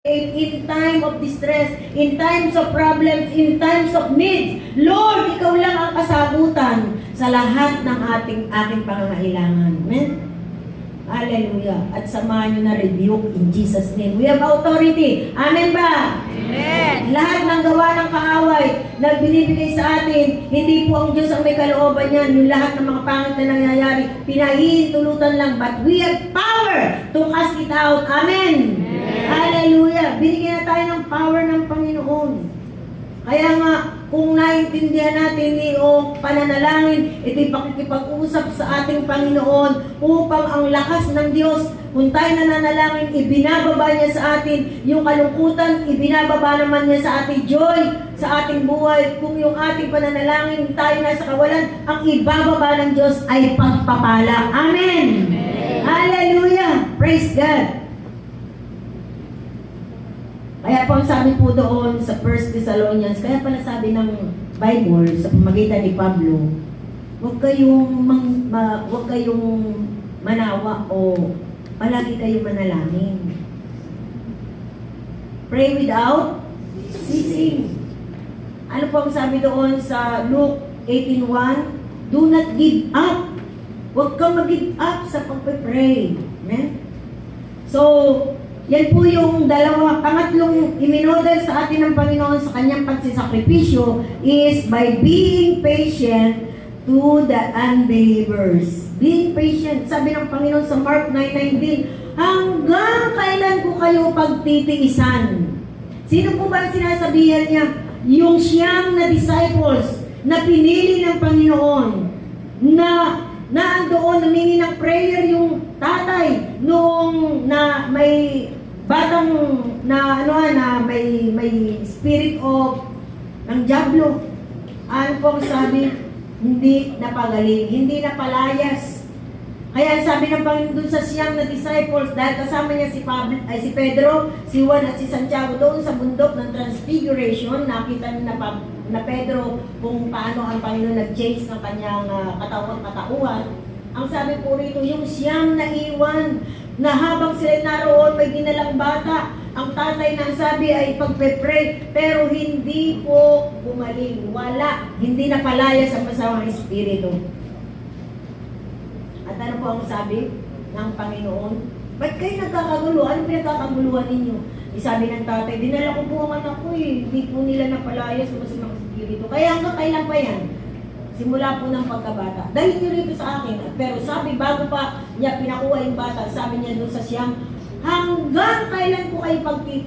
in time of distress, in times of problems, in times of needs. Lord, Ikaw lang ang kasagutan sa lahat ng aking pangangailangan. Amen? Hallelujah. At samahan nyo na rebuke in Jesus' name. We have authority. Amen ba? Amen. Lahat ng gawa ng kaaway na binibigay sa atin, hindi po ang Diyos ang may kalooban yan. Yung lahat ng mga pangit na nangyayari, pinahihintulutan lang. But we have power to cast it out. Amen. Hallelujah! Binigyan na tayo ng power ng Panginoon. Kaya nga, kung naintindihan natin o pananalangin, ito'y pakikipag-usap sa ating Panginoon upang ang lakas ng Diyos, kung tayo nananalangin, ibinababa niya sa atin yung kalungkutan, ibinababa naman niya sa ating joy, sa ating buhay. Kung yung ating pananalangin, tayo nasa kawalan, ang ibababa ng Diyos ay pagpapala. Amen! Hallelujah! Praise God! Kaya po ang sabi po doon sa 1 Thessalonians, kaya pala sabi ng Bible sa pamagitan ni Pablo, huwag kayong manawa o palagi kayong manalangin. Pray without ceasing. Ano po ang sabi doon sa Luke 18:1? Do not give up. Huwag kang mag-give up sa pagpe-pray. Amen? So, yan po yung pangatlong iminodel sa atin ng Panginoon sa kanyang pagsisakripisyo is by being patient to the unbelievers. Being patient. Sabi ng Panginoon sa Mark 9:19, hanggang kailan ko kayo pagtitiisan? Sino po ba ang sinasabihan niya? Yung siyam na disciples na pinili ng Panginoon na andoon, namingi ng prayer yung tatay noong na may batang na may spirit of ng diablo. Ano po ang sabi? Hindi napagaling, hindi napalayas. Kaya sabi ng Panginoon dun sa siyam na disciples, dahil kasama niya si Pedro, si Juan at si Santiago doon sa bundok ng Transfiguration, nakita na Pedro kung paano ang Panginoon nag-change ng kanyang katauhan. Ang sabi po rito, yung siyam na iwan, na habang sila naroon, may dinalang bata. Ang tatay na sabi ay pagpe-pray, pero hindi po gumaling. Wala, hindi napalayas ang masamang espiritu. At ano po ang sabi ng Panginoon? Ba't kayo nagkakagulo? Ano pinagkakaguluhan ninyo? Sabi ng tatay, dinala ko po ang anak ko eh. Hindi po nila napalayas sa masamang espiritu. Kaya hanggang kailan pa yan? Simula po ng pagkabata. Dahil nyo rito sa akin. Pero sabi, bago pa niya pinakuha yung bata, sabi niya doon sa siyam, hanggang kailan po kayo pagtitigil?